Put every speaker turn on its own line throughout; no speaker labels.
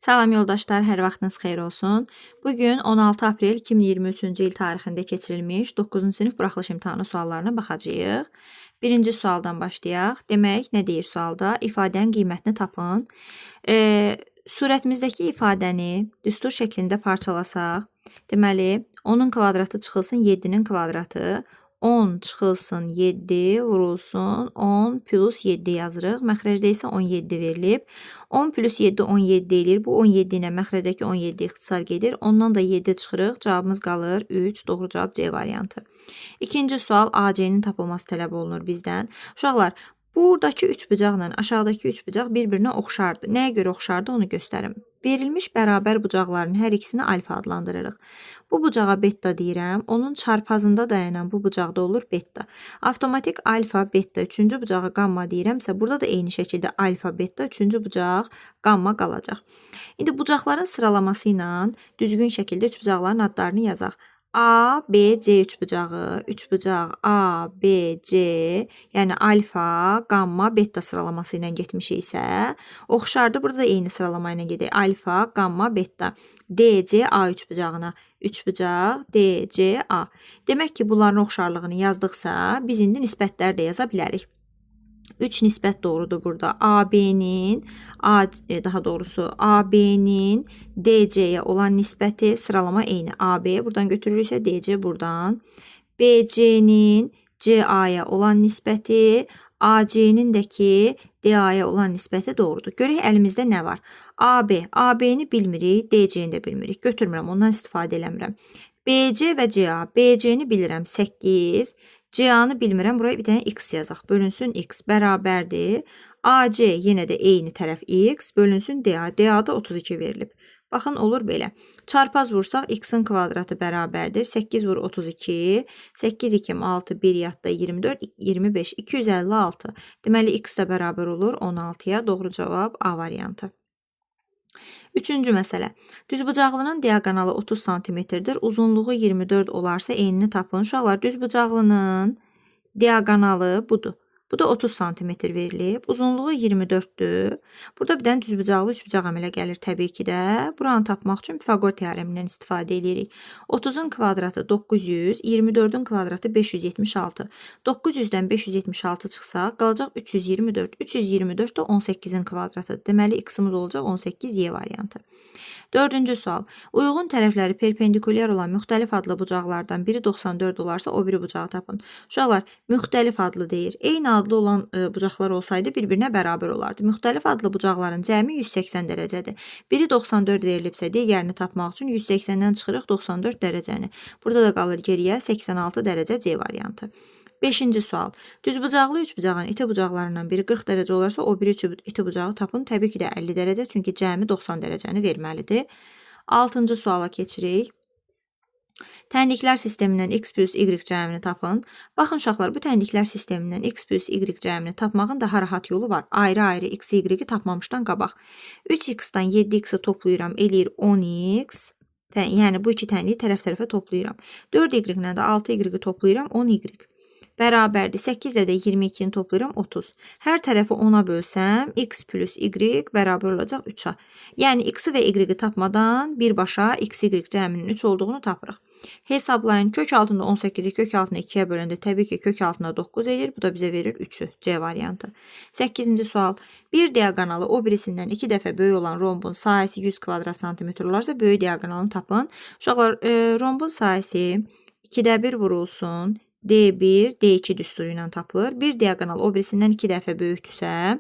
Salam yoldaşlar, hər vaxtınız xeyir olsun. Bugün 16 aprel 2023-cü il tarixində keçirilmiş 9-cu sinif buraxılış imtahanı suallarına baxacağıq. Birinci sualdan başlayaq. Demək, nə deyir sualda? İfadənin qiymətini tapın. Surətimizdəki ifadəni düstur şəklində parçalasaq, deməli, 10-un kvadratı çıxılsın 7-nin kvadratı, 10 çıxılsın 7 vurulsun 10 plus 7 yazırıq. Məxrəcdə isə 17 verilib. 10 plus 7 17 eləyir. Bu 17 ilə məxrəcdəki 17 ixtisar gedir. Ondan da 7 çıxırıq. Cavabımız qalır 3. Doğru cavab C variantı. İkinci sual AC-nin tapılması tələb olunur bizdən. Uşaqlar, buradakı üçbucaqla aşağıdakı üçbucaq bir-birinə oxşardır. Nəyə görə oxşardır onu göstərim. Verilmiş bərabər bucaqların hər ikisini alfa adlandırırıq. Bu bucağa beta deyirəm. Onun çarpazında dayanan bu bucaqda olur beta. Avtomatik alfa, beta, üçüncü bucağa qamma deyirəmsə, burada da eyni şəkildə alfa, beta, üçüncü bucaq qamma qalacaq. İndi bucaqların sıralaması ilə düzgün şəkildə üçbucaqların adlarını yazaq. A, B, C üçbucağı A, B, C, yəni alfa, qamma, beta sıralaması ilə getmişik isə, oxşardır. Burada da eyni sıralama ilə gedək. Alfa, qamma, beta. D, C, A üçbucağına. Üçbucaq, D, C, A. Demək ki, bunların oxşarlığını yazdıqsa, biz indi nisbətlər də yaza bilərik. 3 nisbət doğrudur burada. Daha doğrusu AB-nin DC-yə olan nisbəti sıralama eyni. AB buradan götürürüksə DC buradan. BC-nin CA-ya olan nisbəti, AC-nin də ki DA-ya olan nisbəti doğrudur. Görək əlimizdə nə var? AB-ni bilmirik, DC-ni də bilmirik. Götürmürəm, ondan istifadə eləmirəm. BC və CA. BC-ni bilirəm 8. CA-nı bilmirəm. Buraya bir dənə x yazaq. Bölünsün x bərabərdir. AC yenə də eyni tərəf x. Bölünsün DA. DA-da 32 verilib. Baxın, olur belə. Çarpaz vursaq x-in kvadratı bərabərdir. 8 vur 32. 8, 2, 6, 1 yadda 24, 25, 256. Deməli, x də bərabər olur 16-ya. Doğru cavab A variantı. Üçüncü məsələ. Düzbucaqlının diaqonalı 30 cm-dir. Uzunluğu 24 olarsa enini tapın. Uşaqlar, düzbucaqlının diaqonalı budur. Bu da 30 cm verilib. Uzunluğu 24-dür. Burada bir dənə düzbucaqlı üçbucaq əmələ gəlir təbii ki də. Buranı tapmaq üçün Pifaqor teoremindən istifadə edirik. 30-un kvadratı 900, 24-ün kvadratı 576. 900-dən 576 çıxsa, qalacaq 324. 324 də 18-in kvadratı. Deməli, x-imiz olacaq 18 Y variantı. Dördüncü sual. Uyğun tərəfləri perpendikulyar olan müxtəlif adlı bucaqlardan biri 94 olarsa, o biri bucağı tapın. Uşaqlar, müxtəlif adlı deyir. Eyni adlı olan bucaqlar olsaydı bir-birinə bərabər olardı. Müxtəlif adlı bucaqların cəmi 180 dərəcədir. Biri 94 verilibsə, digərini tapmaq üçün 180-dən çıxırıq 94 dərəcəni. Burada da qalır geriyə 86 dərəcə C variantı. Beşinci sual. Düzbucaqlı üçbucağın iti bucaqlarından biri 40 dərəcə olarsa, o biri iti bucağı tapın. Təbii ki də 50 dərəcə, çünki cəmi 90 dərəcəni verməlidir. Altıncı suala keçirik. Tənliklər sistemindən x plus y cəmini tapın. Baxın uşaqlar, bu tənliklər sistemindən x plus y cəmini tapmağın daha rahat yolu var. Ayrı-ayrı x, y tapmamışdan qabaq. 3x-dan 7x-i toplayıram, eləyir 10x. Yəni, bu iki tənliyi tərəf-tərəfə toplayıram. 4y-lə də 6y-i toplayıram, 10y. Bərabərdir. 8 ilə də 22-ni toplayıram 30. Hər tərəfi 10-a bölsəm, x plus y bərabər olacaq 3-a. Yəni, x-i və y-i tapmadan birbaşa x, y cəminin 3 olduğunu tapırıq. Hesablayın. Kök altında 18-i kök altında 2-yə böləndə təbii ki, kök altında 9 edir. Bu da bizə verir 3-ü. C variantı. 8-ci sual. Bir diaqonalı o birisindən 2 dəfə böyük olan rombun sahəsi 100 kvadrat santimetr olarsa, böyük diaqonalını tapın. Uşaqlar, rombun sahəsi 2-də 1 vurulsun. D1, D2 düsturu ilə tapılır. Bir diaqonal o birisindən 2 dəfə böyükdürsə,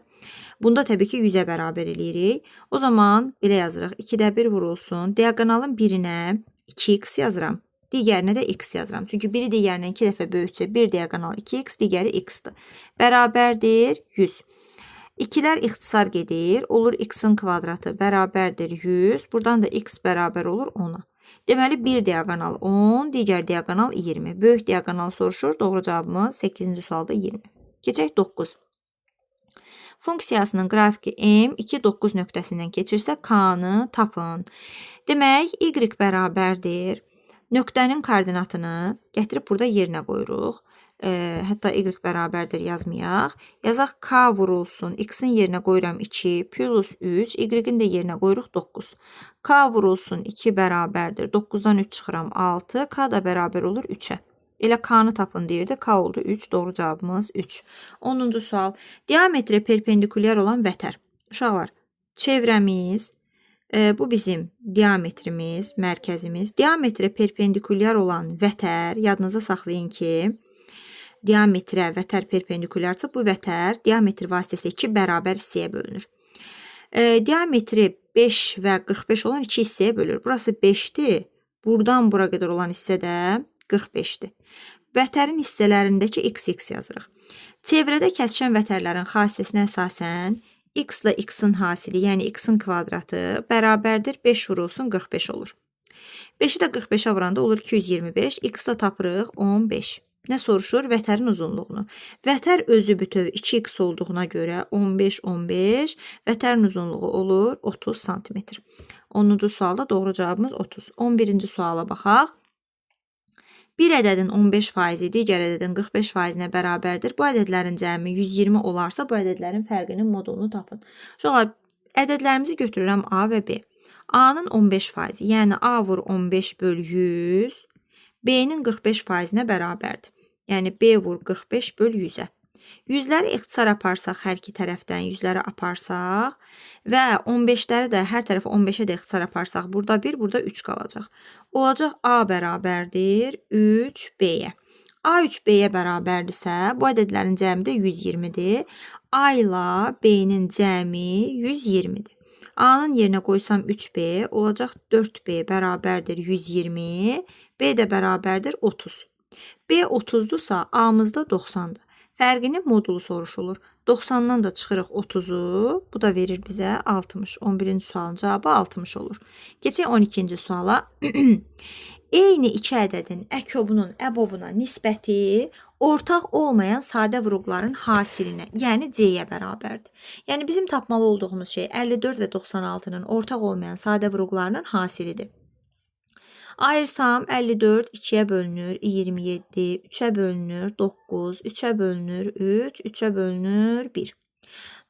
bunda təbii ki 100-ə bərabər eləyirik. O zaman belə yazırıq. 2-də 1 vurulsun. Diaqonalın birinə 2x yazıram. Digərinə də x yazıram. Çünki biri digərindən 2 dəfə böyüksə, bir diaqonal 2x, digəri x-dir. Bərabərdir 100. 2-lər ixtisar gedir. Olur x-in kvadratı bərabərdir 100. Buradan da x bərabər olur 10-a. Deməli, bir diaqonal 10, digər diaqonal 20. Böyük diaqonal soruşur. Doğru cavabımız 8-ci sualda 20. Keçək 9. Funksiyasının qrafiki M 2,9 nöqtəsindən keçirsə, K-nı tapın. Demək, y bərabərdir. Nöqtənin koordinatını gətirib burada yerinə qoyuruq. Hətta y bərabərdir yazmayaq. Yazaq k vurulsun. X-in yerinə qoyuram 2 plus 3. Y-in də yerinə qoyuruq 9. K vurulsun 2 bərabərdir. 9-dan 3 çıxıram 6. K da bərabər olur 3-ə. Elə k-nı tapın deyirdi. K oldu 3. Doğru cavabımız 3. 10-cu sual. Diametrə perpendikulyar olan vətər. Uşaqlar, çevrəmiz, bu bizim diametrimiz, mərkəzimiz. Diametrə perpendikulyar olan vətər, yadınıza saxlayın ki, diametrə vətər perpendikulyarsa bu vətər diametr vasitəsilə 2 bərabər hissəyə bölünür. Diametri 5 və 45 olan 2 hissəyə bölür. Burası 5-dir. Buradan bura qədər olan hissə də 45-dir. Vətərin hissələrindəki x yazırıq. Çevrədə kəsişən vətərlərin xassəsinə əsasən x ilə x-in hasili, yəni x-in kvadratı bərabərdir 5 vurulsun 45 olur. 5-i də 45-ə vuranda olur 225, x-i tapırıq 15. Nə soruşur? Vətərin uzunluğunu. Vətər özü bütöv 2x olduğuna görə 15, 15, vətərin uzunluğu olur 30 cm. 10-cu sualda doğru cavabımız 30. 11-ci suala baxaq. Bir ədədin 15%, digər ədədin 45%-nə bərabərdir. Bu ədədlərin cəmi 120 olarsa, bu ədədlərin fərqinin modulunu tapın. Şöyle, ədədlərimizi götürürəm A və B. A-nın 15%, yəni A vur 15 böl 100, B-nin 45%-nə bərabərdir. Yəni B vur 45 böl 100-ə. Yüzləri ixtisar aparsaq, hər iki tərəfdən yüzləri aparsaq və 15-ləri də hər tərəfə 15-ə də ixtisar aparsaq, burada 1, burada 3 qalacaq. Olacaq A bərabərdir 3B-yə. A 3B-yə bərabərdirsə, bu ədədlərin cəmi də 120-dir. A ilə B-nin cəmi 120-dir. A-nın yerinə qoysam 3B, olacaq 4B bərabərdir 120, B də bərabərdir 30. B 30-dursa, A-mızda 90-dır. Fərqinin modulu soruşulur. 90-dan da çıxırıq 30-u. Bu da verir bizə 60. 11-ci sualın cavabı 60 olur. Keçək 12-ci suala. Eyni iki ədədin əkobunun əbobuna nisbəti ortaq olmayan sadə vuruqların hasilinə, yəni C-yə bərabərdir. Yəni bizim tapmalı olduğumuz şey 54 və 96-nın ortaq olmayan sadə vuruqlarının hasilidir. Ayırsam 54 2-yə bölünür 27, 3-ə bölünür 9, 3-ə bölünür 3, 3-ə bölünür 1.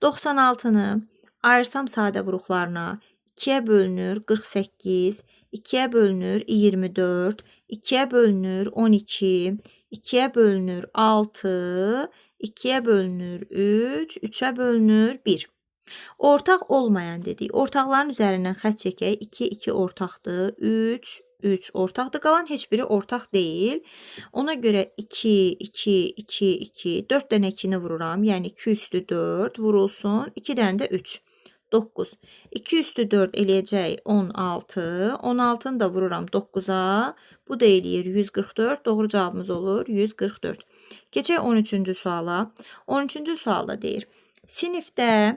96-nı ayırsam sadə vuruqlarına 2-yə bölünür 48, 2-yə bölünür 24, 2-yə bölünür 12, 2-yə bölünür 6, 2-yə bölünür 3, 3-ə bölünür 1. Ortaq olmayan dedik. Ortaqların üzərindən xətt çəkək. 2, 2 ortaqdır. 3, 3 ortaqdır. Qalan heç biri ortaq deyil. Ona görə 2, 2, 2, 2, 4 dənə 2-ni vururam. Yəni 2 üstü 4 vurulsun. 2 dənə də 3. 9. 2 üstü 4 eləyəcək 16. 16-nı da vururam 9-a. Bu da eləyir 144. Doğru cavabımız olur 144. Keçək 13-cü suala. 13-cü sualda deyir. Sinifdə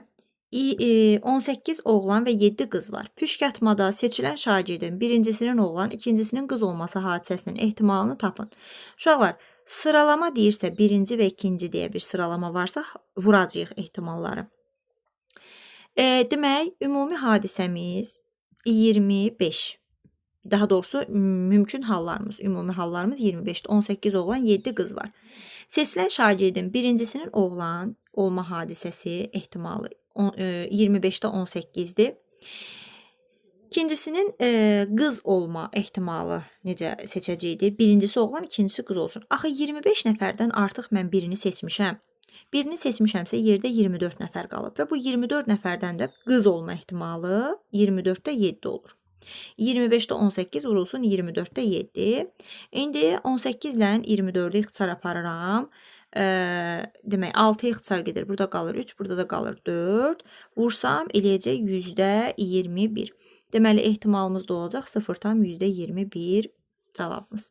18 oğlan və 7 qız var. Püşkatmada seçilən şagirdin birincisinin oğlan, ikincisinin qız olması hadisəsinin ehtimalını tapın. Uşaqlar, sıralama deyirsə birinci və ikinci deyə bir sıralama varsa vuracağıq ehtimalları. Demək, ümumi hadisəmiz 25. Daha doğrusu mümkün hallarımız, ümumi hallarımız 25. 18 oğlan, 7 qız var. Seçilən şagirdin birincisinin oğlan olma hadisəsi ehtimalı 25-də 18-dir. İkincisinin qız olma ehtimalı necə seçəcəkdir? Birincisi oğlan, ikincisi qız olsun. Axı 25 nəfərdən artıq mən birini seçmişəm. Birini seçmişəmsə yerdə 24 nəfər qalıb və bu 24 nəfərdən də qız olma ehtimalı 24-də 7 olur. 25-də 18 vurulsun 24-də 7. İndi 18 ilə 24-ü ixtisar aparıram. Demək 6 ixtisar gedir. Burada qalır 3, burada da qalır 4. Vursam eləyəcək %21. Deməli ehtimalımız da olacaq 0,21 cavabımız.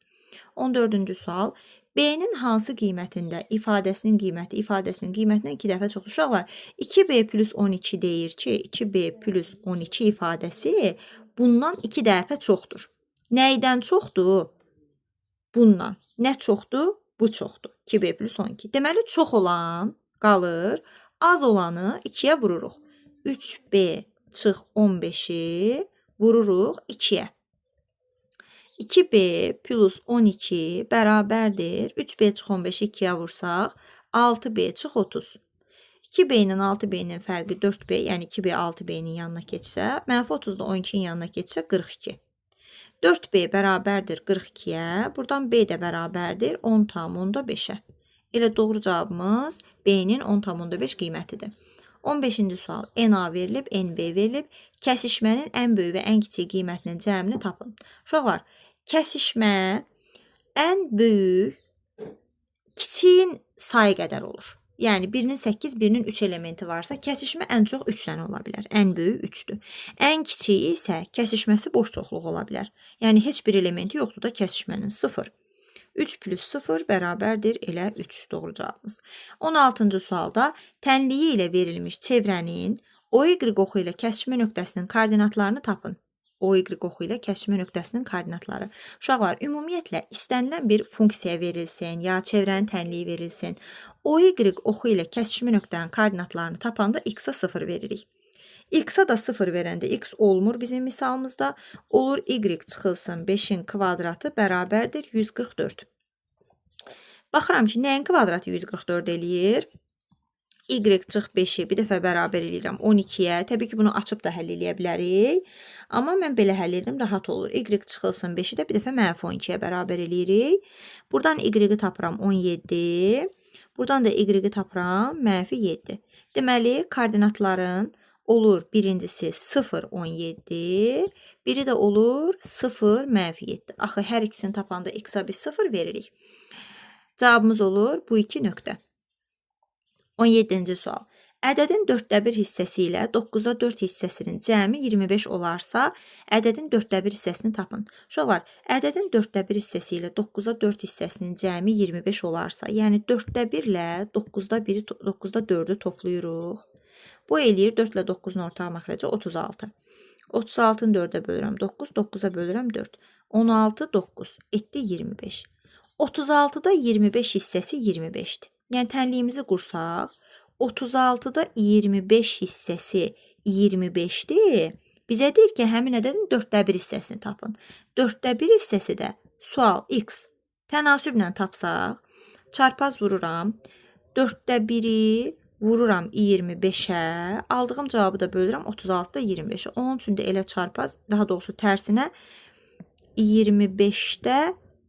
14-cü sual. B-nin hansı qiymətində ifadəsinin qiymətindən 2 dəfə çoxdur? Uşaqlar, 2B plus 12 deyir ki, 2B plus 12 ifadəsi bundan 2 dəfə çoxdur. Nəydən çoxdur? Bundan. Nə çoxdur? Bu çoxdur. 2B plus 12. Deməli, çox olan qalır. Az olanı 2-yə vururuq. 3B çıx 15-i vururuq 2-yə. 2b plus 12 bərabərdir. 3b çıx 15 2-yə vursaq 6b çıx 30. 2b ilə 6b-nin fərqi 4b, yəni 2b 6b-nin yanına keçsə, mənfi 30 da 12-nin yanına keçsə 42. 4b bərabərdir 42-yə, buradan b də bərabərdir 10,5-ə. Elə doğru cavabımız b-nin 10,5 qiymətidir. 15-ci sual. NA verilib, NB verilib. Kəsişmənin ən böyük və ən kiçik qiymətinin cəmini tapın. Uşaqlar, kəsişmə ən böyük kiçiyin sayı qədər olur. Yəni, birinin 8, birinin 3 elementi varsa, kəsişmə ən çox 3 dənə ola bilər. Ən böyük 3-dür. Ən kiçiyi isə kəsişməsi boş çoxluq ola bilər. Yəni, heç bir elementi yoxdur da kəsişmənin 0. 3 plus 0 bərabərdir elə 3 doğru cavabımız. 16-cı sualda tənliyi ilə verilmiş çevrənin OY oxu ilə kəsişmə nöqtəsinin koordinatlarını tapın. OY oxu ilə kəsişmə nöqtəsinin koordinatları. Uşaqlar, ümumiyyətlə istənilən bir funksiya verilsin, ya çevrənin tənliyi verilsin. OY oxu ilə kəsişmə nöqtənin koordinatlarını tapanda x-a 0 veririk. X-a da 0 verəndə x olmur bizim misalımızda. Olur y çıxılsın 5-in kvadratı bərabərdir 144. Baxıram ki, nəyin kvadratı 144 eləyir? Y çıx 5-i bir dəfə bərabər eləyirəm 12-yə. Təbii ki, bunu açıb da həll eləyə bilərik. Amma mən belə həll edirəm, rahat olur. Y çıxılsın 5-i də bir dəfə mənfi 12-yə bərabər eləyirik. Buradan y-i tapıram 17. Buradan da y-i tapıram mənfi 7. Deməli, koordinatların olur birincisi 0, 17. Biri də olur 0, mənfi 7. Axı, hər ikisini tapanda x-a biz 0 veririk. Cavabımız olur bu iki nöqtə. 17-ci sual. Ədədin 4də 1 hissəsi ilə 9-da 4 hissəsinin cəmi 25 olarsa, ədədin 4də 1 hissəsini tapın. Uşaqlar, ədədin 4də 1 hissəsi ilə 9-da 4 hissəsinin cəmi 25 olarsa, yəni 4də 1 ilə 9-da 4-ü toplayırıq. Bu eləyir 4 ilə 9-un ortaq məxrəci 36. 36-nı 4-ə bölürəm 9, 9-a bölürəm 4. 16, 9, etdi 25. 36-da 25 hissəsi 25-dir. Yəni, tənliyimizi qursaq, 36-da 25 hissəsi 25-dir. Bizə deyir ki, həmin ədədin 4də 1 hissəsini tapın. 4də 1 hissəsi də sual x tənasüblə tapsaq, çarpaz vururam, 4də 1-i vururam 25-ə, aldığım cavabı da bölürəm 36-da 25-ə. Onun üçün də elə çarpaz, daha doğrusu tərsinə 25-də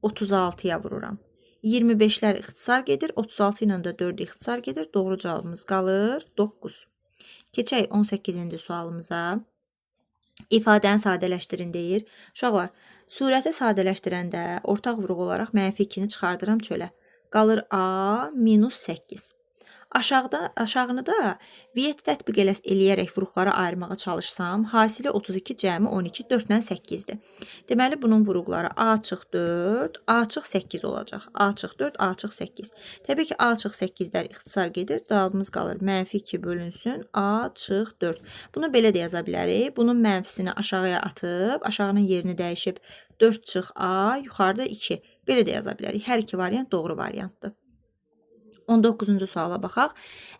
36-ya vururam. 25-lər ixtisar gedir, 36 ilə də 4 ixtisar gedir. Doğru cavabımız qalır 9. Keçək 18-ci sualımıza. İfadəni sadələşdirin deyir. Uşaqlar, surəti sadələşdirəndə ortaq vuruq olaraq mənfi 2-ni çıxardıram çölə. Qalır a minus 8. Aşağını da viyyət tətbiq eləyərək vuruqları ayırmağa çalışsam, hasili 32 cəmi 12, 4 ilə 8-dir. Deməli, bunun vuruqları a çıx 4, a çıx 8 olacaq. A çıx 4, a çıx 8. Təbii ki, a çıx 8-lər ixtisar gedir. Cavabımız qalır mənfi 2 bölünsün, a çıx 4. Bunu belə də yaza bilərik. Bunun mənfisini aşağıya atıb, aşağının yerini dəyişib 4 çıx a, yuxarıda 2. Belə də yaza bilərik. Hər iki variant doğru variantdır. 19-cu suala baxaq.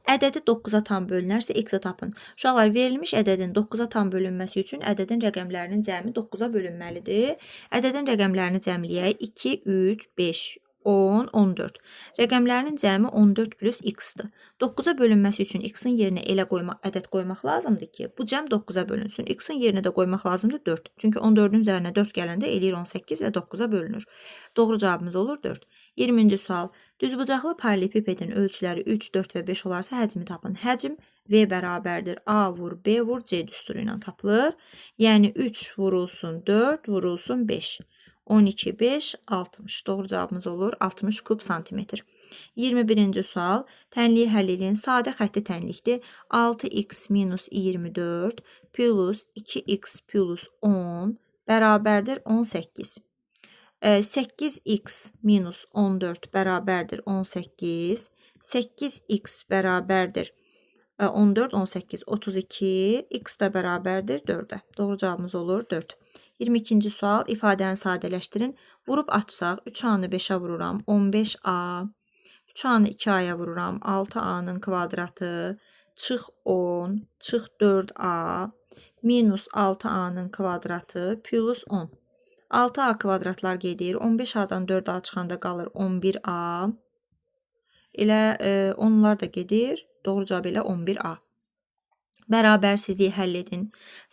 Ədədi 9-a tam bölünərsə x-a tapın. Uşaqlar, verilmiş ədədin 9-a tam bölünməsi üçün ədədin rəqəmlərinin cəmi 9-a bölünməlidir. Ədədin rəqəmlərini cəmləyək 2, 3, 5, 10, 14. Rəqəmlərinin cəmi 14 plus x-dır. 9-a bölünməsi üçün x-in yerinə elə ədəd qoymaq lazımdır ki, bu cəm 9-a bölünsün. X-in yerinə də qoymaq lazımdır 4. Çünki 14-ün üzərinə 4 gələndə eləyir 18 və 9-a bölünür. Doğru cavabımız olur 4. 20-ci sual. Düzbucaqlı paralelipipedin ölçüləri 3, 4 və 5 olarsa həcmi tapın. Həcm V bərabərdir A vur B vur C düsturu ilə tapılır. Yəni 3 vurulsun 4 vurulsun 5. 12, 5, 60. Doğru cavabımız olur 60 kub santimetr. 21-ci sual. Tənliyi həll edin. Sadə xətti tənlikdir. 6x minus 24 plus 2x plus 10 bərabərdir 18. 8x minus 14 bərabərdir 18. 8x bərabərdir 14, 18, 32. X da bərabərdir 4-ə. Doğru cavabımız olur 4. 22-ci sual. İfadəni sadələşdirin. Vurub açsaq 3a-nı 5-ə vururam 15a. 3a-nı 2a-ya vururam 6a-nın kvadratı. Çıx 10. Çıx 4a. Minus 6a-nın kvadratı plus 10. 6A kvadratlar gedir. 15A'dan 4A çıxanda qalır 11A. Elə onlar da gedir. Doğru cavab elə 11A. Bərabərsizliyi həll edin.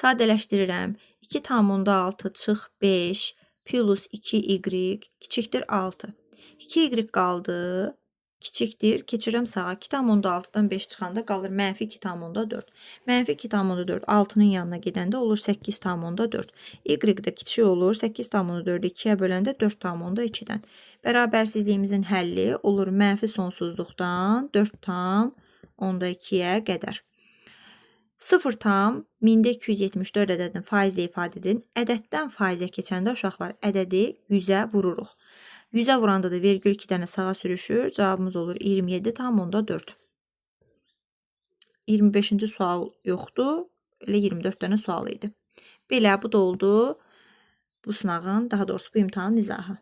Sadələşdirirəm. 2,6 çıx 5 plus 2y kiçikdir 6. 2y qaldı. Kiçikdir. Keçirəm sağa. 2,6-dan 5 çıxanda qalır -2,4. -2,4 6-nın yanına gedəndə olur 8,4. Y də kiçik olur. 8,4-ü 2-yə böləndə 4,2-dən. Bərabərsizliyimizin həlli olur mənfi sonsuzluqdan 4,2-yə qədər. 0,1274 ədədini faizlə ifadə edin. Ədəddən faizə keçəndə uşaqlar ədədi 100-ə vururuq. 100-ə vuranda da vergül 2 dənə sağa sürüşür. Cavabımız olur 27,4. 25-ci sual yoxdur. Elə 24 dənə sual idi. Belə bu da oldu bu sınağın, daha doğrusu bu imtahanın izahı.